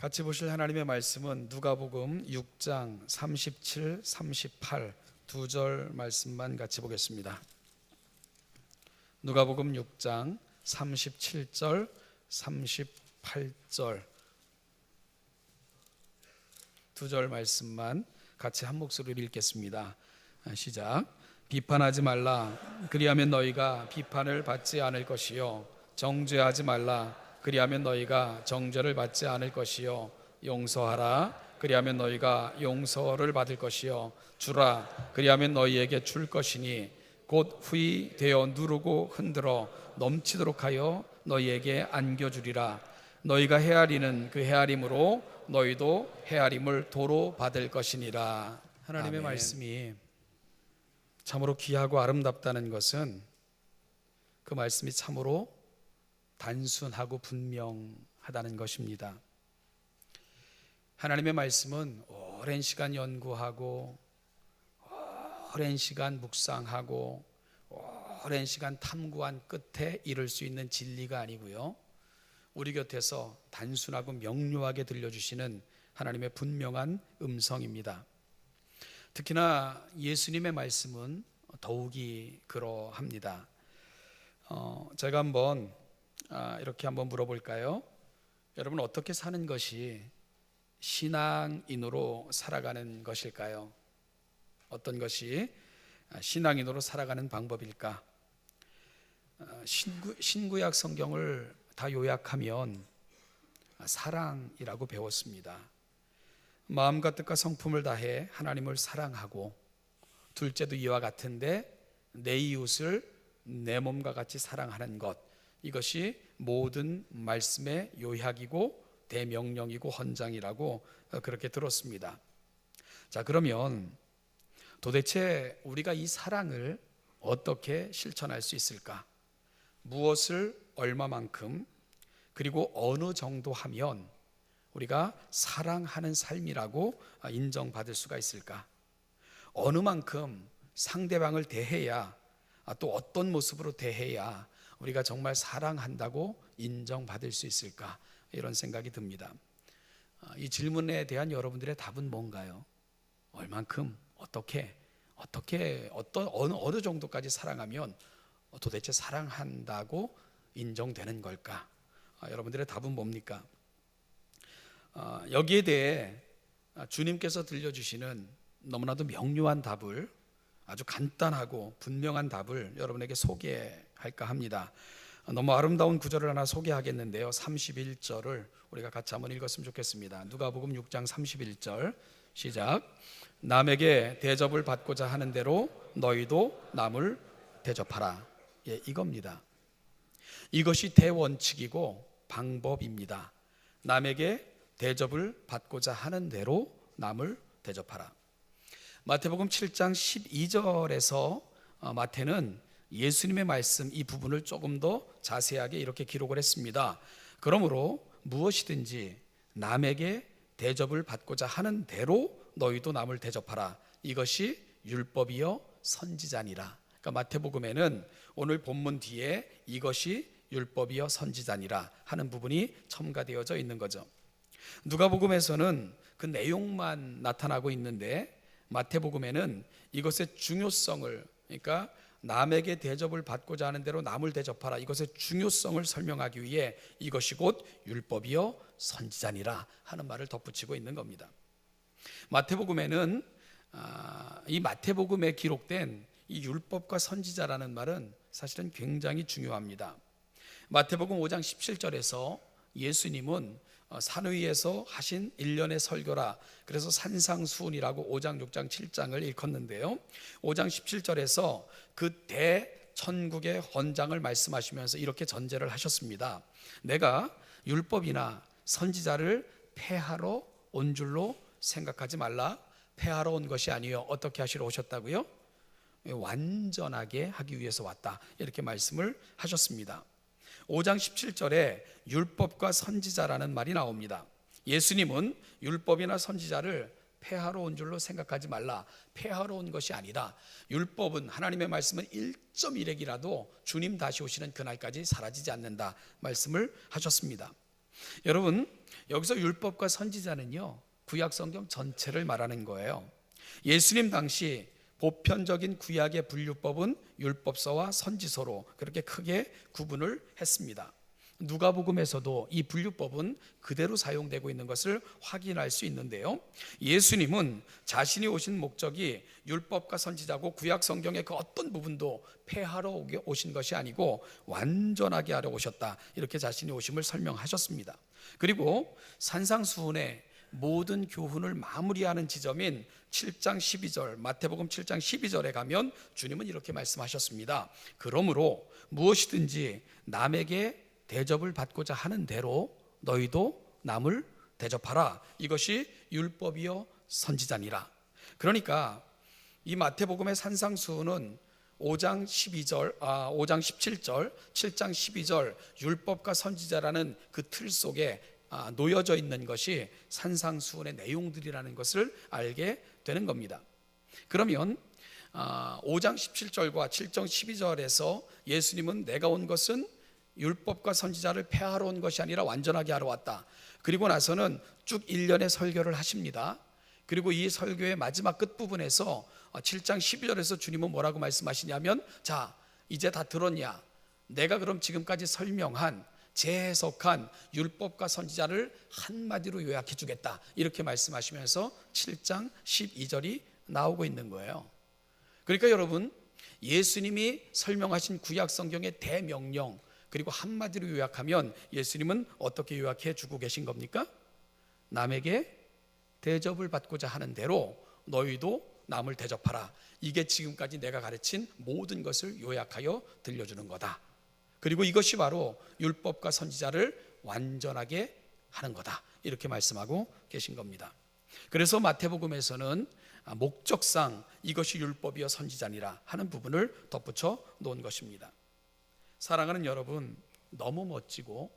같이 보실 하나님의 말씀은 누가복음 6장 37, 38 두 절 말씀만 같이 보겠습니다. 누가복음 6장 37절, 38절 두 절 말씀만 같이 한 목소리로 읽겠습니다. 시작. 비판하지 말라. 그리하면 너희가 비판을 받지 않을 것이요, 정죄하지 말라. 그리하면 너희가 정죄를 받지 않을 것이요, 용서하라. 그리하면 너희가 용서를 받을 것이요, 주라. 그리하면 너희에게 줄 것이니 곧 후히 되어 누르고 흔들어 넘치도록 하여 너희에게 안겨주리라. 너희가 헤아리는 그 헤아림으로 너희도 헤아림을 도로 받을 것이니라. 하나님의 아멘. 말씀이 참으로 귀하고 아름답다는 것은 그 말씀이 참으로 단순하고 분명하다는 것입니다. 하나님의 말씀은 오랜 시간 연구하고 오랜 시간 묵상하고 오랜 시간 탐구한 끝에 이룰 수 있는 진리가 아니고요, 우리 곁에서 단순하고 명료하게 들려주시는 하나님의 분명한 음성입니다. 특히나 예수님의 말씀은 더욱이 그러합니다. 제가 한번 이렇게 한번 물어볼까요? 여러분, 어떻게 사는 것이 신앙인으로 살아가는 것일까요? 어떤 것이 신앙인으로 살아가는 방법일까? 신구약 성경을 다 요약하면 사랑이라고 배웠습니다. 마음과 뜻과 성품을 다해 하나님을 사랑하고, 둘째도 이와 같은데 내 이웃을 내 몸과 같이 사랑하는 것, 이것이 모든 말씀의 요약이고 대명령이고 헌장이라고 그렇게 들었습니다. 자, 그러면 도대체 우리가 이 사랑을 어떻게 실천할 수 있을까? 무엇을 얼마만큼, 그리고 어느 정도 하면 우리가 사랑하는 삶이라고 인정받을 수가 있을까? 어느 만큼 상대방을 대해야, 또 어떤 모습으로 대해야 우리가 정말 사랑한다고 인정받을 수 있을까? 이런 생각이 듭니다. 이 질문에 대한 여러분들의 답은 뭔가요? 얼만큼, 어떻게, 어느 정도까지 사랑하면 도대체 사랑한다고 인정되는 걸까? 여러분들의 답은 뭡니까? 여기에 대해 주님께서 들려주시는 너무나도 명료한 답을, 아주 간단하고 분명한 답을 여러분에게 소개할까 합니다. 너무 아름다운 구절을 하나 소개하겠는데요, 31절을 우리가 같이 한번 읽었으면 좋겠습니다. 누가복음 6장 31절 시작. 남에게 대접을 받고자 하는 대로 너희도 남을 대접하라. 이겁니다. 이것이 대원칙이고 방법입니다. 남에게 대접을 받고자 하는 대로 남을 대접하라. 마태복음 7장 12절에서 마태는 예수님의 말씀 이 부분을 조금 더 자세하게 이렇게 기록을 했습니다. 그러므로 무엇이든지 남에게 대접을 받고자 하는 대로 너희도 남을 대접하라. 이것이 율법이요 선지자니라. 그러니까 마태복음에는 오늘 본문 뒤에 이것이 율법이요 선지자니라 하는 부분이 첨가되어져 있는 거죠. 누가복음에서는 그 내용만 나타나고 있는데 마태복음에는 이것의 중요성을, 그러니까 남에게 대접을 받고자 하는 대로 남을 대접하라, 이것의 중요성을 설명하기 위해 이것이 곧 율법이요 선지자니라 하는 말을 덧붙이고 있는 겁니다. 마태복음에는 이 마태복음에 기록된 이 율법과 선지자라는 말은 사실은 굉장히 중요합니다. 마태복음 5장 17절에서 예수님은 산 위에서 하신 일련의 설교라, 그래서 산상수훈이라고 5장, 6장, 7장을 읽었는데요, 5장 17절에서 그 대천국의 헌장을 말씀하시면서 이렇게 전제를 하셨습니다. 내가 율법이나 선지자를 폐하러 온 줄로 생각하지 말라. 폐하러 온 것이 아니요, 어떻게 하시러 오셨다고요? 완전하게 하기 위해서 왔다, 이렇게 말씀을 하셨습니다. 5장 17절에 율법과 선지자라는 말이 나옵니다. 예수님은 율법이나 선지자를 폐하러 온 줄로 생각하지 말라, 폐하러 온 것이 아니라 율법은, 하나님의 말씀은 1.1핵이라도 주님 다시 오시는 그날까지 사라지지 않는다 말씀을 하셨습니다. 여러분, 여기서 율법과 선지자는요, 구약 성경 전체를 말하는 거예요. 예수님 당시 보편적인 구약의 분류법은 율법서와 선지서로 그렇게 크게 구분을 했습니다. 누가복음에서도 이 분류법은 그대로 사용되고 있는 것을 확인할 수 있는데요, 예수님은 자신이 오신 목적이 율법과 선지자고 구약 성경의 그 어떤 부분도 폐하러 오신 것이 아니고 완전하게 하러 오셨다, 이렇게 자신이 오심을 설명하셨습니다. 그리고 산상수훈의 모든 교훈을 마무리하는 지점인 7장 12절, 마태복음 7장 12절에 가면 주님은 이렇게 말씀하셨습니다. 그러므로 무엇이든지 남에게 대접을 받고자 하는 대로 너희도 남을 대접하라. 이것이 율법이요 선지자니라. 그러니까 이 마태복음의 산상수훈은 5장 17절, 7장 12절 율법과 선지자라는 그 틀 속에 놓여져 있는 것이 산상수훈의 내용들이라는 것을 알게 되는 겁니다. 그러면 5장 17절과 7장 12절에서 예수님은 내가 온 것은 율법과 선지자를 폐하러 온 것이 아니라 완전하게 하러 왔다. 그리고 나서는 쭉 1년의 설교를 하십니다. 그리고 이 설교의 마지막 끝부분에서 7장 12절에서 주님은 뭐라고 말씀하시냐면, 자 이제 다 들었냐? 내가 그럼 지금까지 설명한 재해석한 율법과 선지자를 한마디로 요약해 주겠다, 이렇게 말씀하시면서 7장 12절이 나오고 있는 거예요. 그러니까 여러분, 예수님이 설명하신 구약 성경의 대명령, 그리고 한마디로 요약하면 예수님은 어떻게 요약해 주고 계신 겁니까? 남에게 대접을 받고자 하는 대로 너희도 남을 대접하라. 이게 지금까지 내가 가르친 모든 것을 요약하여 들려주는 거다. 그리고 이것이 바로 율법과 선지자를 완전하게 하는 거다, 이렇게 말씀하고 계신 겁니다. 그래서 마태복음에서는 목적상 이것이 율법이여 선지자니라 하는 부분을 덧붙여 놓은 것입니다. 사랑하는 여러분, 너무 멋지고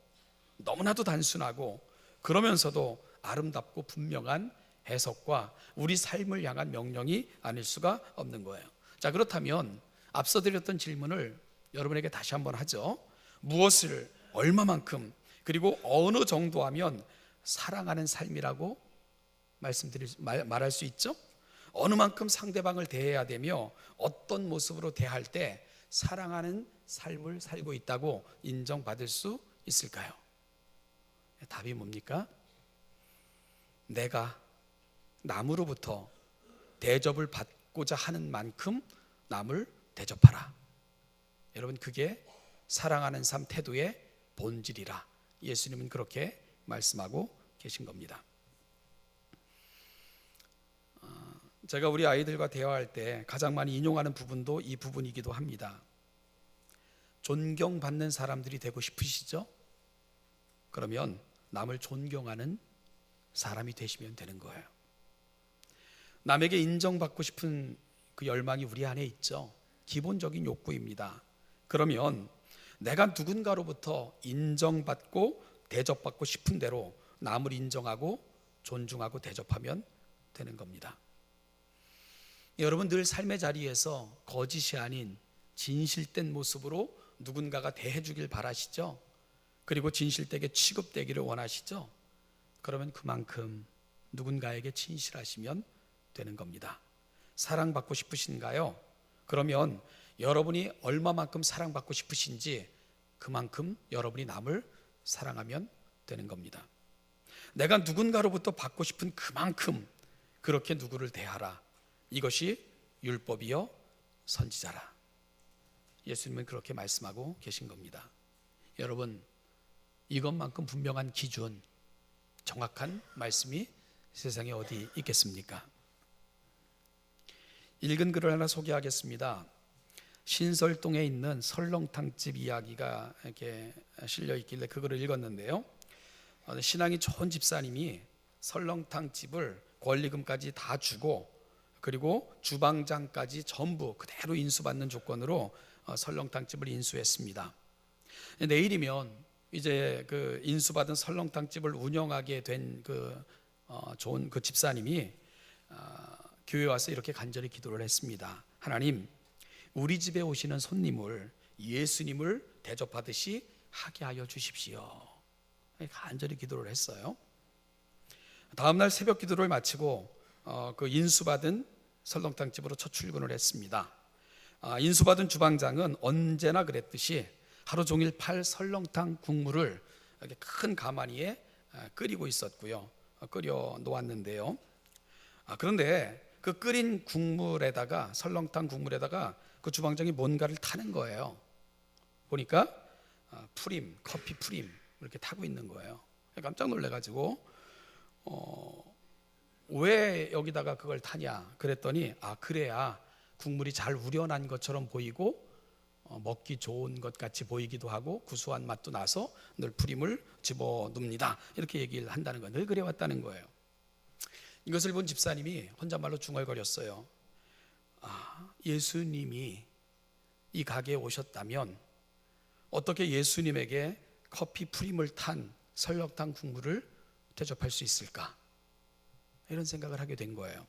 너무나도 단순하고 그러면서도 아름답고 분명한 해석과 우리 삶을 향한 명령이 아닐 수가 없는 거예요. 자, 그렇다면 앞서 드렸던 질문을 여러분에게 다시 한번 하죠. 무엇을 얼마만큼 그리고 어느 정도 하면 사랑하는 삶이라고 말할 수 있죠? 어느 만큼 상대방을 대해야 되며 어떤 모습으로 대할 때 사랑하는 삶을 살고 있다고 인정받을 수 있을까요? 답이 뭡니까? 내가 남으로부터 대접을 받고자 하는 만큼 남을 대접하라. 여러분, 그게 사랑하는 삶 태도의 본질이라 예수님은 그렇게 말씀하고 계신 겁니다. 제가 우리 아이들과 대화할 때 가장 많이 인용하는 부분도 이 부분이기도 합니다. 존경받는 사람들이 되고 싶으시죠? 그러면 남을 존경하는 사람이 되시면 되는 거예요. 남에게 인정받고 싶은 그 열망이 우리 안에 있죠. 기본적인 욕구입니다. 그러면 내가 누군가로부터 인정받고 대접받고 싶은 대로 남을 인정하고 존중하고 대접하면 되는 겁니다. 여러분, 늘 삶의 자리에서 거짓이 아닌 진실된 모습으로 누군가가 대해주길 바라시죠? 그리고 진실되게 취급되기를 원하시죠? 그러면 그만큼 누군가에게 진실하시면 되는 겁니다. 사랑받고 싶으신가요? 그러면 여러분이 얼마만큼 사랑받고 싶으신지 그만큼 여러분이 남을 사랑하면 되는 겁니다. 내가 누군가로부터 받고 싶은 그만큼 그렇게 누구를 대하라. 이것이 율법이요 선지자라. 예수님은 그렇게 말씀하고 계신 겁니다. 여러분, 이것만큼 분명한 기준, 정확한 말씀이 세상에 어디 있겠습니까? 읽은 글을 하나 소개하겠습니다. 신설동에 있는 설렁탕집 이야기가 이렇게 실려 있길래 그 글을 읽었는데요, 신앙이 좋은 집사님이 설렁탕집을 권리금까지 다 주고 그리고 주방장까지 전부 그대로 인수받는 조건으로 설렁탕집을 인수했습니다. 내일이면 이제 그 인수받은 설렁탕집을 운영하게 된 좋은 그 집사님이 교회 와서 이렇게 간절히 기도를 했습니다. 하나님, 우리 집에 오시는 손님을 예수님을 대접하듯이 하게 하여 주십시오. 간절히 기도를 했어요. 다음날 새벽 기도를 마치고 그 인수받은 설렁탕 집으로 첫 출근을 했습니다. 인수받은 주방장은 언제나 그랬듯이 하루 종일 팔 설렁탕 국물을 이렇게 큰 가마니에 끓이고 있었고요. 끓여 놓았는데요. 그런데 그 끓인 국물에다가, 설렁탕 국물에다가 그 주방장이 뭔가를 타는 거예요. 보니까 프림, 커피 프림 이렇게 타고 있는 거예요. 깜짝 놀래가지고 왜 여기다가 그걸 타냐 그랬더니 그래야 국물이 잘 우려난 것처럼 보이고 먹기 좋은 것 같이 보이기도 하고 구수한 맛도 나서 늘 프림을 집어넣습니다, 이렇게 얘기를 한다는 거예요. 늘 그래왔다는 거예요. 이것을 본 집사님이 혼잣말로 중얼거렸어요. 예수님이 이 가게에 오셨다면 어떻게 예수님에게 커피 프림을 탄 설렁탕 국물을 대접할 수 있을까? 이런 생각을 하게 된 거예요.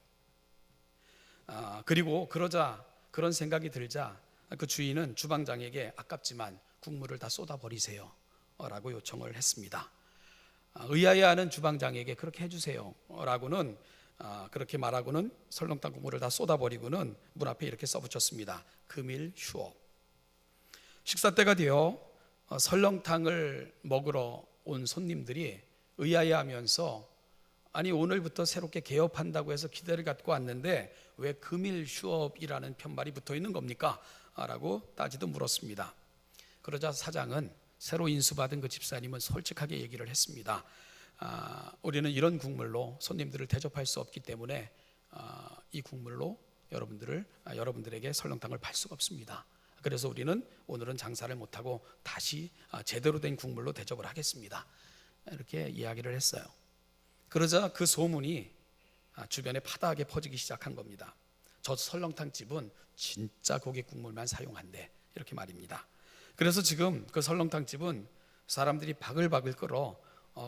그리고 그런 생각이 들자 그 주인은 주방장에게 아깝지만 국물을 다 쏟아버리세요 라고 요청을 했습니다. 의아해하는 주방장에게 그렇게 해주세요 라고는 그렇게 말하고는 설렁탕 국물을 다 쏟아버리고는 문 앞에 이렇게 써붙였습니다. 금일 휴업. 식사 때가 되어 설렁탕을 먹으러 온 손님들이 의아해하면서 아니 오늘부터 새롭게 개업한다고 해서 기대를 갖고 왔는데 왜 금일 휴업이라는 편말이 붙어 있는 겁니까? 라고 따지듯 물었습니다. 그러자 사장은 새로 인수받은 그 집사님은 솔직하게 얘기를 했습니다. 우리는 이런 국물로 손님들을 대접할 수 없기 때문에 이 국물로 여러분들에게 설렁탕을 팔 수가 없습니다. 그래서 우리는 오늘은 장사를 못하고 다시 제대로 된 국물로 대접을 하겠습니다, 이렇게 이야기를 했어요. 그러자 그 소문이 주변에 파다하게 퍼지기 시작한 겁니다. 저 설렁탕 집은 진짜 고기 국물만 사용한대, 이렇게 말입니다. 그래서 지금 그 설렁탕 집은 사람들이 바글바글 끓어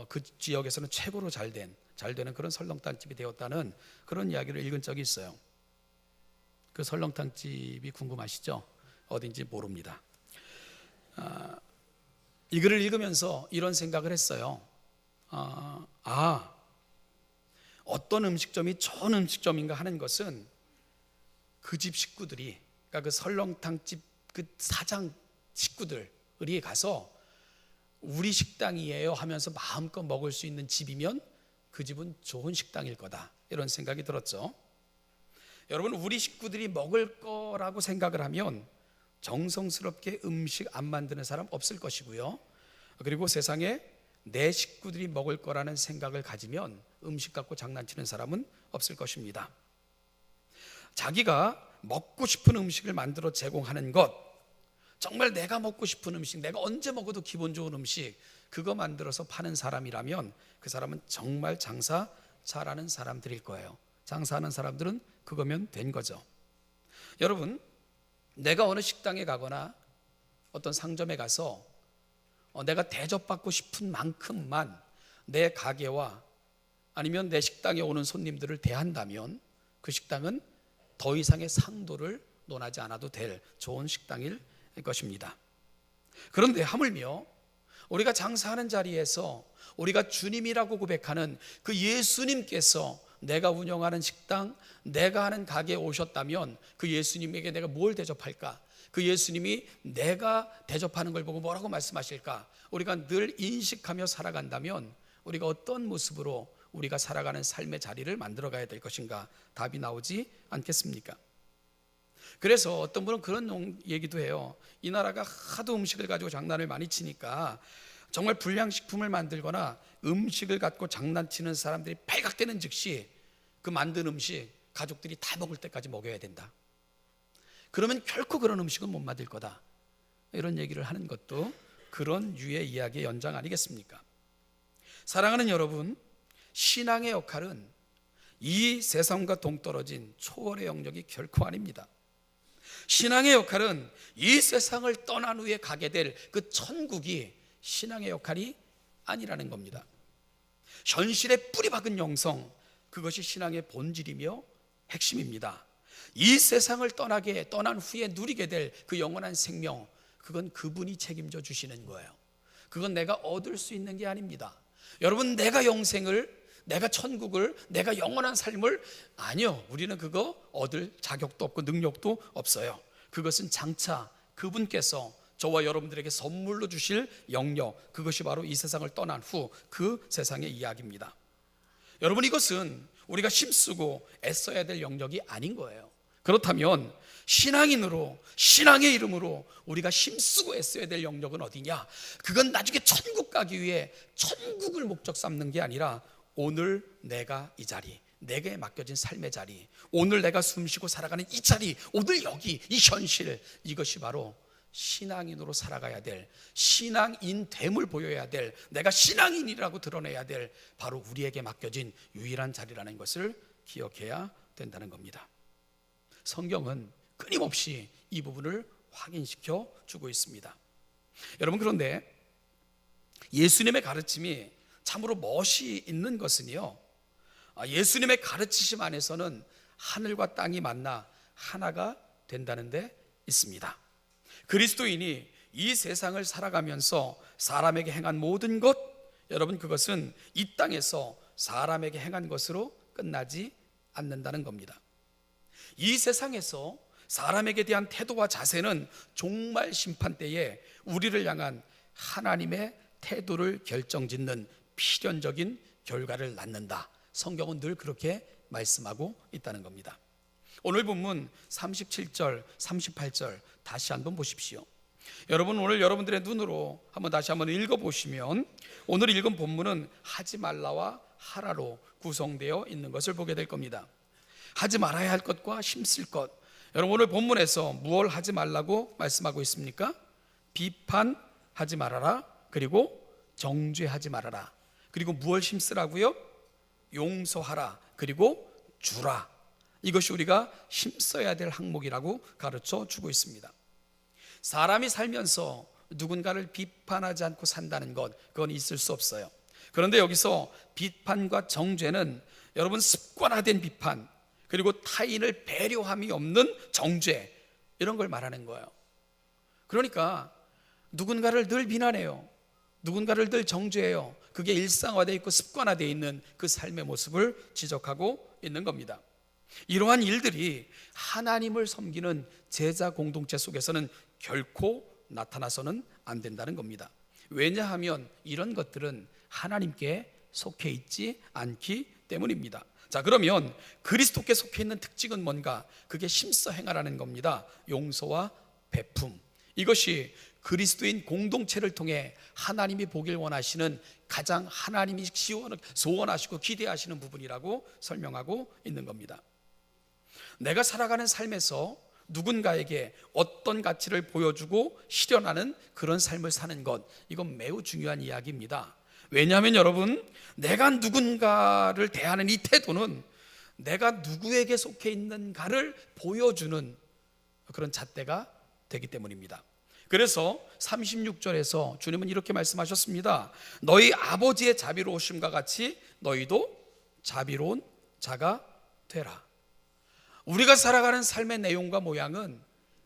그 지역에서는 최고로 잘 되는 그런 설렁탕 집이 되었다는 그런 이야기를 읽은 적이 있어요. 그 설렁탕 집이 궁금하시죠? 어딘지 모릅니다. 이 글을 읽으면서 이런 생각을 했어요. 어떤 음식점이 좋은 음식점인가 하는 것은 그 집 식구들이, 그러니까 그 설렁탕 집 그 사장 식구들이 가서 우리 식당이에요 하면서 마음껏 먹을 수 있는 집이면 그 집은 좋은 식당일 거다, 이런 생각이 들었죠. 여러분, 우리 식구들이 먹을 거라고 생각을 하면 정성스럽게 음식 안 만드는 사람 없을 것이고요. 그리고 세상에 내 식구들이 먹을 거라는 생각을 가지면 음식 갖고 장난치는 사람은 없을 것입니다. 자기가 먹고 싶은 음식을 만들어 제공하는 것, 정말 내가 먹고 싶은 음식, 내가 언제 먹어도 기분 좋은 음식, 그거 만들어서 파는 사람이라면 그 사람은 정말 장사 잘하는 사람들일 거예요. 장사하는 사람들은 그거면 된 거죠. 여러분, 내가 어느 식당에 가거나 어떤 상점에 가서 내가 대접받고 싶은 만큼만 내 가게와 아니면 내 식당에 오는 손님들을 대한다면 그 식당은 더 이상의 상도를 논하지 않아도 될 좋은 식당일 것입니다. 그런데 하물며 우리가 장사하는 자리에서 우리가 주님이라고 고백하는 그 예수님께서 내가 운영하는 식당, 내가 하는 가게에 오셨다면 그 예수님에게 내가 뭘 대접할까? 그 예수님이 내가 대접하는 걸 보고 뭐라고 말씀하실까? 우리가 늘 인식하며 살아간다면 우리가 어떤 모습으로 우리가 살아가는 삶의 자리를 만들어 가야 될 것인가? 답이 나오지 않겠습니까? 그래서 어떤 분은 그런 얘기도 해요. 이 나라가 하도 음식을 가지고 장난을 많이 치니까 정말 불량식품을 만들거나 음식을 갖고 장난치는 사람들이 발각되는 즉시 그 만든 음식 가족들이 다 먹을 때까지 먹여야 된다. 그러면 결코 그런 음식은 못 만들 거다, 이런 얘기를 하는 것도 그런 유의 이야기의 연장 아니겠습니까? 사랑하는 여러분, 신앙의 역할은 이 세상과 동떨어진 초월의 영역이 결코 아닙니다. 신앙의 역할은 이 세상을 떠난 후에 가게 될 그 천국이 신앙의 역할이 아니라는 겁니다. 현실에 뿌리 박은 영성, 그것이 신앙의 본질이며 핵심입니다. 이 세상을 떠난 후에 누리게 될 그 영원한 생명, 그건 그분이 책임져 주시는 거예요. 그건 내가 얻을 수 있는 게 아닙니다. 여러분, 내가 영생을 내가 천국을, 내가 영원한 삶을, 아니요, 우리는 그거 얻을 자격도 없고 능력도 없어요. 그것은 장차 그분께서 저와 여러분들에게 선물로 주실 영역, 그것이 바로 이 세상을 떠난 후 그 세상의 이야기입니다. 여러분, 이것은 우리가 힘쓰고 애써야 될 영역이 아닌 거예요. 그렇다면 신앙인으로, 신앙의 이름으로 우리가 힘쓰고 애써야 될 영역은 어디냐? 그건 나중에 천국 가기 위해 천국을 목적 삼는 게 아니라 오늘 내가 이 자리, 내게 맡겨진 삶의 자리, 오늘 내가 숨쉬고 살아가는 이 자리, 오늘 여기 이 현실, 이것이 바로 신앙인으로 살아가야 될, 신앙인됨을 보여야 될, 내가 신앙인이라고 드러내야 될 바로 우리에게 맡겨진 유일한 자리라는 것을 기억해야 된다는 겁니다. 성경은 끊임없이 이 부분을 확인시켜 주고 있습니다. 여러분, 그런데 예수님의 가르침이 참으로 멋이 있는 것은요, 예수님의 가르치심 안에서는 하늘과 땅이 만나 하나가 된다는 데 있습니다. 그리스도인이 이 세상을 살아가면서 사람에게 행한 모든 것, 여러분, 그것은 이 땅에서 사람에게 행한 것으로 끝나지 않는다는 겁니다. 이 세상에서 사람에게 대한 태도와 자세는 종말 심판 때에 우리를 향한 하나님의 태도를 결정짓는 필연적인 결과를 낳는다. 성경은 늘 그렇게 말씀하고 있다는 겁니다. 오늘 본문 37절, 38절 다시 한번 보십시오. 여러분, 오늘 여러분들의 눈으로 한번 다시 한번 읽어보시면 오늘 읽은 본문은 하지 말라와 하라로 구성되어 있는 것을 보게 될 겁니다. 하지 말아야 할 것과 힘쓸 것, 여러분 오늘 본문에서 무엇을 하지 말라고 말씀하고 있습니까? 비판하지 말아라, 그리고 정죄하지 말아라, 그리고 무엇을 힘쓰라고요? 용서하라, 그리고 주라. 이것이 우리가 힘써야 될 항목이라고 가르쳐 주고 있습니다. 사람이 살면서 누군가를 비판하지 않고 산다는 것, 그건 있을 수 없어요. 그런데 여기서 비판과 정죄는 여러분 습관화된 비판, 그리고 타인을 배려함이 없는 정죄, 이런 걸 말하는 거예요. 그러니까 누군가를 늘 비난해요, 누군가를 늘 정죄해요. 그게 일상화되어 있고 습관화되어 있는 그 삶의 모습을 지적하고 있는 겁니다. 이러한 일들이 하나님을 섬기는 제자 공동체 속에서는 결코 나타나서는 안 된다는 겁니다. 왜냐하면 이런 것들은 하나님께 속해 있지 않기 때문입니다. 자, 그러면 그리스도께 속해 있는 특징은 뭔가? 그게 힘써 행하라는 겁니다. 용서와 베품, 이것이 그리스도인 공동체를 통해 하나님이 보길 원하시는 가장 하나님이 소원하시고 기대하시는 부분이라고 설명하고 있는 겁니다. 내가 살아가는 삶에서 누군가에게 어떤 가치를 보여주고 실현하는 그런 삶을 사는 것, 이건 매우 중요한 이야기입니다. 왜냐하면 여러분, 내가 누군가를 대하는 이 태도는 내가 누구에게 속해 있는가를 보여주는 그런 잣대가 되기 때문입니다. 그래서 36절에서 주님은 이렇게 말씀하셨습니다. 너희 아버지의 자비로우심과 같이 너희도 자비로운 자가 되라. 우리가 살아가는 삶의 내용과 모양은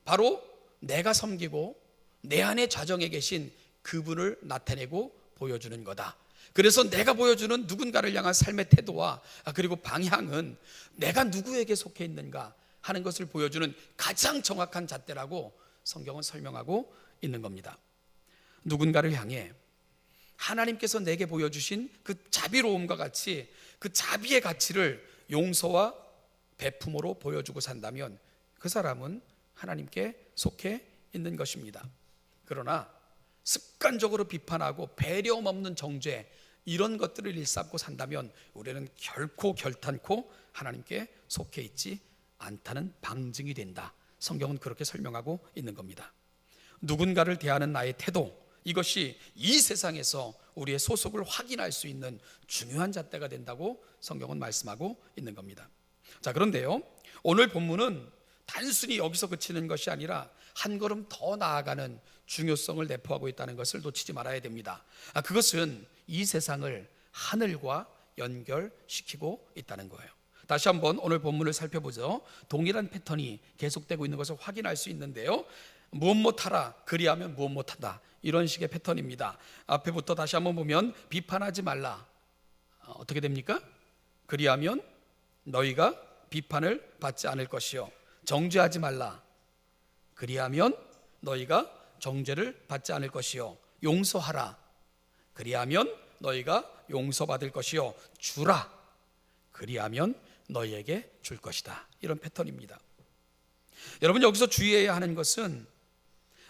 바로 내가 섬기고 내 안에 좌정에 계신 그분을 나타내고 보여주는 거다. 그래서 내가 보여주는 누군가를 향한 삶의 태도와 그리고 방향은 내가 누구에게 속해 있는가 하는 것을 보여주는 가장 정확한 잣대라고 성경은 설명하고 있는 겁니다. 누군가를 향해 하나님께서 내게 보여주신 그 자비로움과 같이 그 자비의 가치를 용서와 베품으로 보여주고 산다면 그 사람은 하나님께 속해 있는 것입니다. 그러나 습관적으로 비판하고 배려움 없는 정죄, 이런 것들을 일삼고 산다면 우리는 결탄코 하나님께 속해 있지 않다는 방증이 된다. 성경은 그렇게 설명하고 있는 겁니다. 누군가를 대하는 나의 태도, 이것이 이 세상에서 우리의 소속을 확인할 수 있는 중요한 잣대가 된다고 성경은 말씀하고 있는 겁니다. 자, 그런데요, 오늘 본문은 단순히 여기서 그치는 것이 아니라 한 걸음 더 나아가는 중요성을 내포하고 있다는 것을 놓치지 말아야 됩니다. 그것은 이 세상을 하늘과 연결시키고 있다는 거예요. 다시 한번 오늘 본문을 살펴보죠. 동일한 패턴이 계속되고 있는 것을 확인할 수 있는데요, 무엇 못하라, 그리하면 무엇 못한다, 이런 식의 패턴입니다. 앞에부터 다시 한번 보면 비판하지 말라, 어떻게 됩니까? 그리하면 너희가 비판을 받지 않을 것이요 정죄하지 말라. 그리하면 너희가 정죄를 받지 않을 것이요 용서하라. 그리하면 너희가 용서받을 것이요 주라. 그리하면 너희에게 줄 것이다. 이런 패턴입니다. 여러분, 여기서 주의해야 하는 것은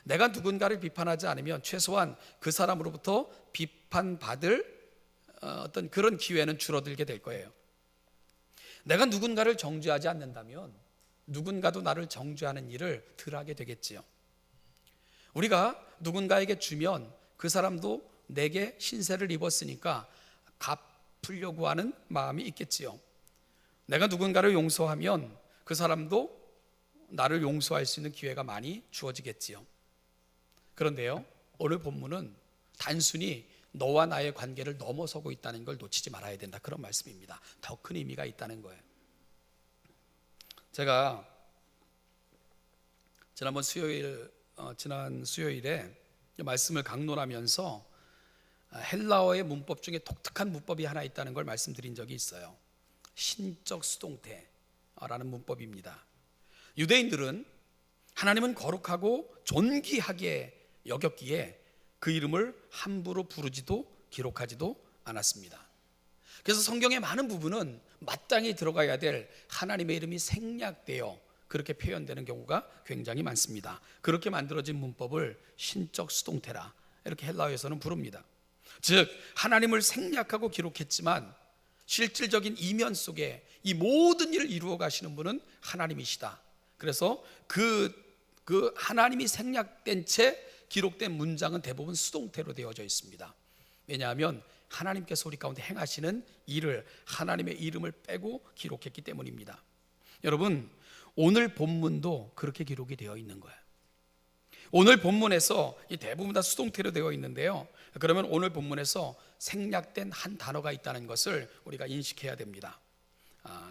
내가 누군가를 비판하지 않으면 최소한 그 사람으로부터 비판받을 어떤 그런 기회는 줄어들게 될 거예요. 내가 누군가를 정죄하지 않는다면 누군가도 나를 정죄하는 일을 덜 하게 되겠지요. 우리가 누군가에게 주면 그 사람도 내게 신세를 입었으니까 갚으려고 하는 마음이 있겠지요. 내가 누군가를 용서하면 그 사람도 나를 용서할 수 있는 기회가 많이 주어지겠지요. 그런데요, 오늘 본문은 단순히 너와 나의 관계를 넘어서고 있다는 걸 놓치지 말아야 된다, 그런 말씀입니다. 더 큰 의미가 있다는 거예요. 제가 지난 수요일에 말씀을 강론하면서 헬라어의 문법 중에 독특한 문법이 하나 있다는 걸 말씀드린 적이 있어요. 신적 수동태라는 문법입니다. 유대인들은 하나님은 거룩하고 존귀하게 여겼기에 그 이름을 함부로 부르지도 기록하지도 않았습니다. 그래서 성경의 많은 부분은 마땅히 들어가야 될 하나님의 이름이 생략되어 그렇게 표현되는 경우가 굉장히 많습니다. 그렇게 만들어진 문법을 신적 수동태라 이렇게 헬라어에서는 부릅니다. 즉 하나님을 생략하고 기록했지만 실질적인 이면 속에 이 모든 일을 이루어 가시는 분은 하나님이시다. 그래서 그 하나님이 생략된 채 기록된 문장은 대부분 수동태로 되어져 있습니다. 왜냐하면 하나님께서 우리 가운데 행하시는 일을 하나님의 이름을 빼고 기록했기 때문입니다. 여러분, 오늘 본문도 그렇게 기록이 되어 있는 거예요. 오늘 본문에서 이 대부분 다 수동태로 되어 있는데요. 그러면 오늘 본문에서 생략된 한 단어가 있다는 것을 우리가 인식해야 됩니다.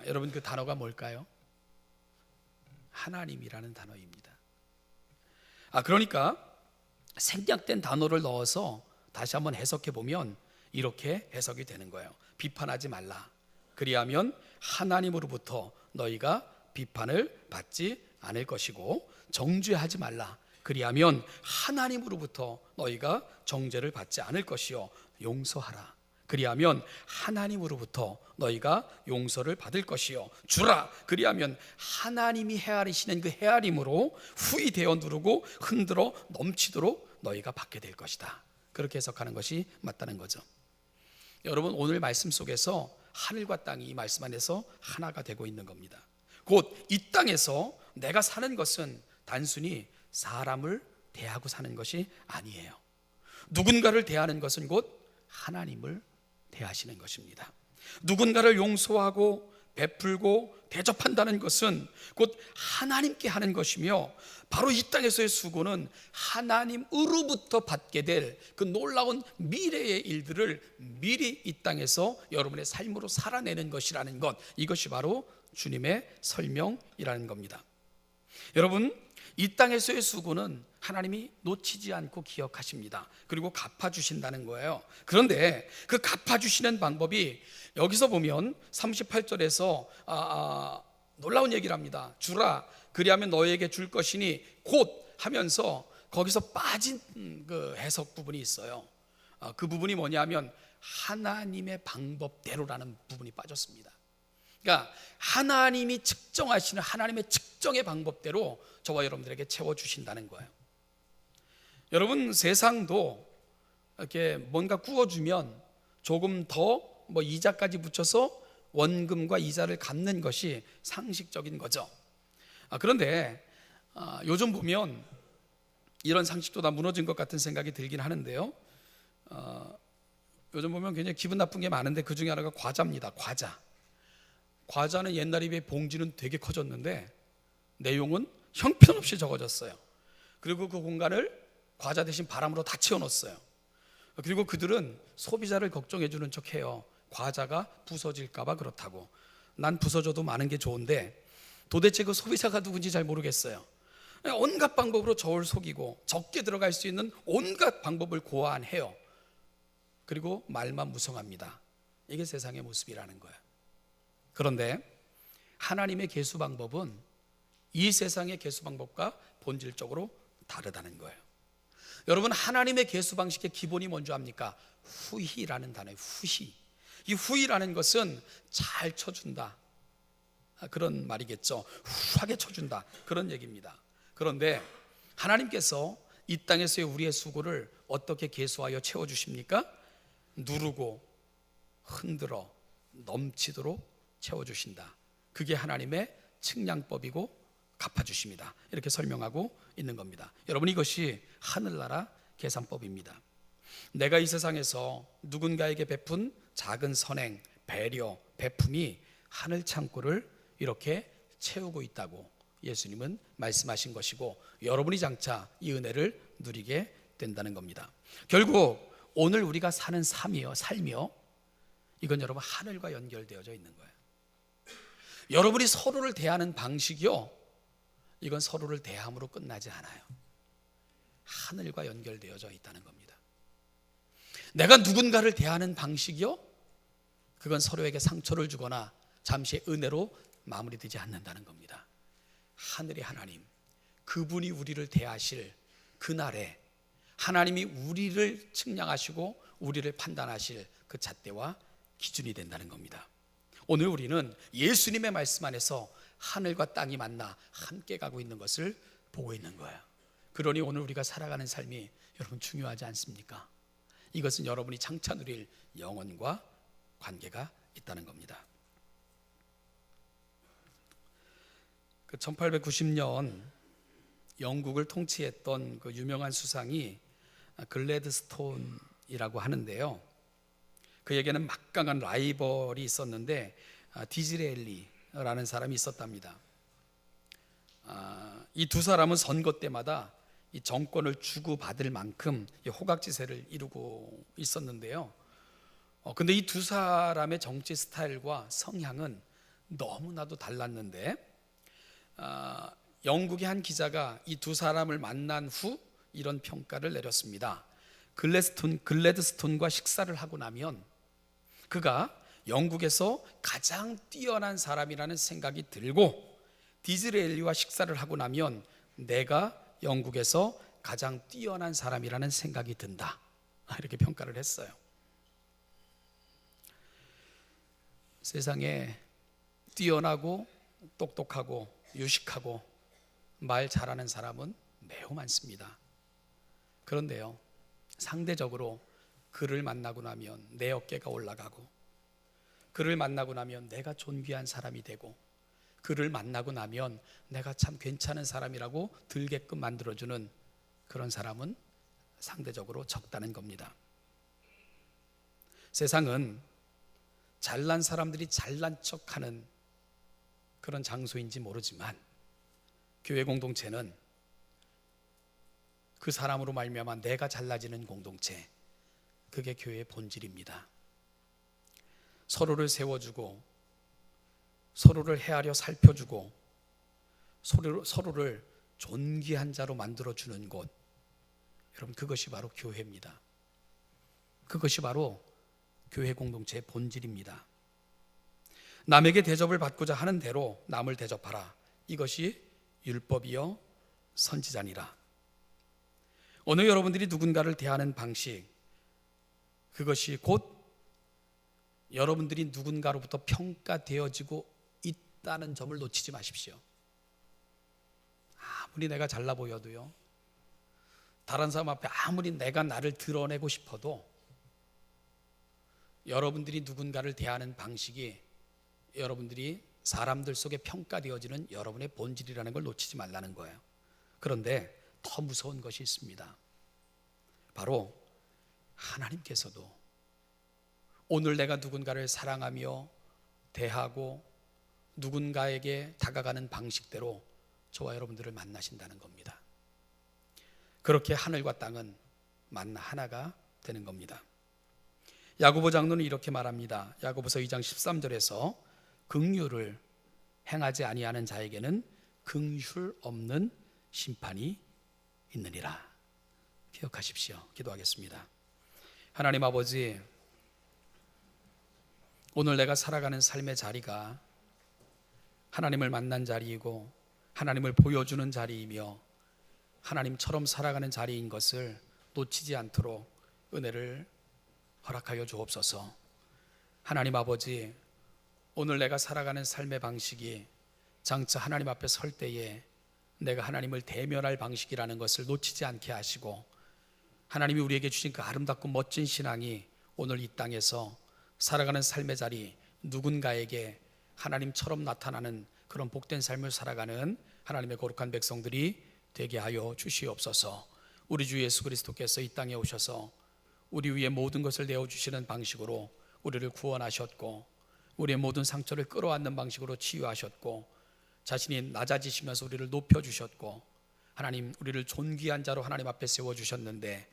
여러분, 그 단어가 뭘까요? 하나님이라는 단어입니다. 그러니까 생략된 단어를 넣어서 다시 한번 해석해 보면 이렇게 해석이 되는 거예요. 비판하지 말라. 그리하면 하나님으로부터 너희가 비판을 받지 않을 것이고, 정죄하지 말라. 그리하면 하나님으로부터 너희가 정죄를 받지 않을 것이요 용서하라. 그리하면 하나님으로부터 너희가 용서를 받을 것이요 주라. 그리하면 하나님이 헤아리시는 그 헤아림으로 후히 되어 누르고 흔들어 넘치도록 너희가 받게 될 것이다. 그렇게 해석하는 것이 맞다는 거죠. 여러분, 오늘 말씀 속에서 하늘과 땅이 이 말씀 안에서 하나가 되고 있는 겁니다. 곧 이 땅에서 내가 사는 것은 단순히 사람을 대하고 사는 것이 아니에요. 누군가를 대하는 것은 곧 하나님을 대하시는 것입니다. 누군가를 용서하고 베풀고 대접한다는 것은 곧 하나님께 하는 것이며, 바로 이 땅에서의 수고는 하나님으로부터 받게 될 그 놀라운 미래의 일들을 미리 이 땅에서 여러분의 삶으로 살아내는 것이라는 것, 이것이 바로 주님의 설명이라는 겁니다. 여러분, 이 땅에서의 수고는 하나님이 놓치지 않고 기억하십니다. 그리고 갚아주신다는 거예요. 그런데 그 갚아주시는 방법이 여기서 보면 38절에서 놀라운 얘기를 합니다. 주라. 그리하면 너희에게 줄 것이니 곧 하면서 거기서 빠진 그 해석 부분이 있어요. 그 부분이 뭐냐면 하나님의 방법대로라는 부분이 빠졌습니다. 그러니까 하나님이 측정하시는 하나님의 측정의 방법대로 저와 여러분들에게 채워주신다는 거예요. 여러분, 세상도 이렇게 뭔가 구워주면 조금 더 이자까지 붙여서 원금과 이자를 갚는 것이 상식적인 거죠. 그런데 요즘 보면 이런 상식도 다 무너진 것 같은 생각이 들긴 하는데요. 요즘 보면 굉장히 기분 나쁜 게 많은데 그 중에 하나가 과자입니다. 과자는 옛날에 비해 봉지는 되게 커졌는데 내용은 형편없이 적어졌어요. 그리고 그 공간을 과자 대신 바람으로 다 채워놓았어요. 그리고 그들은 소비자를 걱정해 주는 척해요. 과자가 부서질까 봐 그렇다고. 난 부서져도 많은 게 좋은데 도대체 그 소비자가 누군지 잘 모르겠어요. 온갖 방법으로 저를 속이고 적게 들어갈 수 있는 온갖 방법을 고안해요. 그리고 말만 무성합니다. 이게 세상의 모습이라는 거예요. 그런데 하나님의 계수 방법은 이 세상의 계수 방법과 본질적으로 다르다는 거예요. 여러분, 하나님의 계수 방식의 기본이 뭔지 압니까? 후히라는 단어예요. 후히. 이 후히라는 것은 잘 쳐준다, 그런 말이겠죠. 후하게 쳐준다, 그런 얘기입니다. 그런데 하나님께서 이 땅에서의 우리의 수고를 어떻게 계수하여 채워주십니까? 누르고 흔들어 넘치도록 채워주신다. 그게 하나님의 측량법이고 갚아주십니다. 이렇게 설명하고 있는 겁니다. 여러분, 이것이 하늘나라 계산법입니다. 내가 이 세상에서 누군가에게 베푼 작은 선행, 배려, 베품이 하늘 창고를 이렇게 채우고 있다고 예수님은 말씀하신 것이고, 여러분이 장차 이 은혜를 누리게 된다는 겁니다. 결국 오늘 우리가 사는 삶이요, 이건 여러분 하늘과 연결되어져 있는 거예요. 여러분이 서로를 대하는 방식이요, 이건 서로를 대함으로 끝나지 않아요. 하늘과 연결되어져 있다는 겁니다. 내가 누군가를 대하는 방식이요, 그건 서로에게 상처를 주거나 잠시의 은혜로 마무리되지 않는다는 겁니다. 하늘의 하나님, 그분이 우리를 대하실 그날에 하나님이 우리를 측량하시고 우리를 판단하실 그 잣대와 기준이 된다는 겁니다. 오늘 우리는 예수님의 말씀 안에서 하늘과 땅이 만나 함께 가고 있는 것을 보고 있는 거예요. 그러니 오늘 우리가 살아가는 삶이 여러분 중요하지 않습니까? 이것은 여러분이 장차 누릴 영혼과 관계가 있다는 겁니다. 1890년 영국을 통치했던 그 유명한 수상이 글래드스톤이라고 하는데요, 그에게는 막강한 라이벌이 있었는데 디즈레일리라는 사람이 있었답니다. 이 두 사람은 선거 때마다 이 정권을 주고받을 만큼 호각지세를 이루고 있었는데요. 근데 이 두 사람의 정치 스타일과 성향은 너무나도 달랐는데, 영국의 한 기자가 이 두 사람을 만난 후 이런 평가를 내렸습니다. 글래드스톤과 식사를 하고 나면 그가 영국에서 가장 뛰어난 사람이라는 생각이 들고, 디즈레일리와 식사를 하고 나면 내가 영국에서 가장 뛰어난 사람이라는 생각이 든다, 이렇게 평가를 했어요. 세상에 뛰어나고 똑똑하고 유식하고 말 잘하는 사람은 매우 많습니다. 그런데요, 상대적으로 그를 만나고 나면 내 어깨가 올라가고, 그를 만나고 나면 내가 존귀한 사람이 되고, 그를 만나고 나면 내가 참 괜찮은 사람이라고 들게끔 만들어주는 그런 사람은 상대적으로 적다는 겁니다. 세상은 잘난 사람들이 잘난 척하는 그런 장소인지 모르지만, 교회 공동체는 그 사람으로 말미암아 내가 잘나지는 공동체, 그게 교회의 본질입니다. 서로를 세워주고, 서로를 헤아려 살펴주고, 서로를 존귀한 자로 만들어주는 곳, 여러분, 그것이 바로 교회입니다. 그것이 바로 교회 공동체의 본질입니다. 남에게 대접을 받고자 하는 대로 남을 대접하라, 이것이 율법이요 선지자니라. 오늘 여러분들이 누군가를 대하는 방식, 그것이 곧 여러분들이 누군가로부터 평가되어지고 있다는 점을 놓치지 마십시오. 아무리 내가 잘나 보여도요, 다른 사람 앞에 아무리 내가 나를 드러내고 싶어도 여러분들이 누군가를 대하는 방식이 여러분들이 사람들 속에 평가되어지는 여러분의 본질이라는 걸 놓치지 말라는 거예요. 그런데 더 무서운 것이 있습니다. 바로 하나님께서도 오늘 내가 누군가를 사랑하며 대하고 누군가에게 다가가는 방식대로 저와 여러분들을 만나신다는 겁니다. 그렇게 하늘과 땅은 만나 하나가 되는 겁니다. 야고보 장로는 이렇게 말합니다. 야고보서 2장 13절에서 긍휼을 행하지 아니하는 자에게는 긍휼 없는 심판이 있느니라. 기억하십시오. 기도하겠습니다. 하나님 아버지, 오늘 내가 살아가는 삶의 자리가 하나님을 만난 자리이고 하나님을 보여주는 자리이며 하나님처럼 살아가는 자리인 것을 놓치지 않도록 은혜를 허락하여 주옵소서. 하나님 아버지, 오늘 내가 살아가는 삶의 방식이 장차 하나님 앞에 설 때에 내가 하나님을 대면할 방식이라는 것을 놓치지 않게 하시고, 하나님이 우리에게 주신 그 아름답고 멋진 신앙이 오늘 이 땅에서 살아가는 삶의 자리, 누군가에게 하나님처럼 나타나는 그런 복된 삶을 살아가는 하나님의 거룩한 백성들이 되게 하여 주시옵소서. 우리 주 예수 그리스도께서 이 땅에 오셔서 우리 위에 모든 것을 내어주시는 방식으로 우리를 구원하셨고, 우리의 모든 상처를 끌어안는 방식으로 치유하셨고, 자신이 낮아지시면서 우리를 높여주셨고, 하나님 우리를 존귀한 자로 하나님 앞에 세워주셨는데,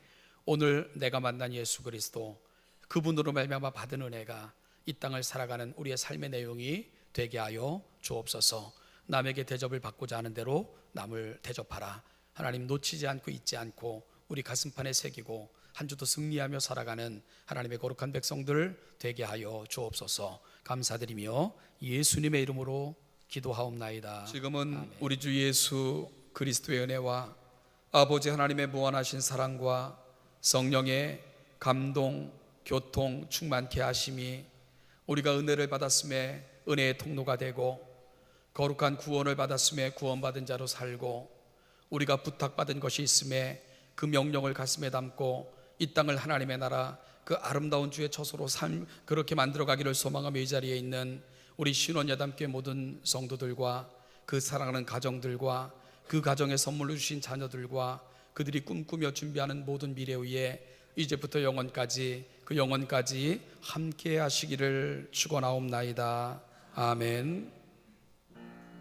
오늘 내가 만난 예수 그리스도, 그분으로 말미암아 받은 은혜가 이 땅을 살아가는 우리의 삶의 내용이 되게 하여 주옵소서. 남에게 대접을 받고자 하는 대로 남을 대접하라. 하나님 놓치지 않고 잊지 않고 우리 가슴판에 새기고 한 주도 승리하며 살아가는 하나님의 거룩한 백성들 되게 하여 주옵소서. 감사드리며 예수님의 이름으로 기도하옵나이다. 지금은 아멘. 우리 주 예수 그리스도의 은혜와 아버지 하나님의 무한하신 사랑과 성령의 감동, 교통, 충만케 하심이 우리가 은혜를 받았음에 은혜의 통로가 되고, 거룩한 구원을 받았음에 구원받은 자로 살고, 우리가 부탁받은 것이 있음에 그 명령을 가슴에 담고 이 땅을 하나님의 나라, 그 아름다운 주의 처소로 그렇게 만들어가기를 소망하며 이 자리에 있는 우리 신원여담교회 모든 성도들과 그 사랑하는 가정들과 그 가정에 선물로 주신 자녀들과 그들이 꿈꾸며 준비하는 모든 미래 위에 이제부터 영원까지, 그 영원까지 함께 하시기를 축원하옵나이다. 아멘.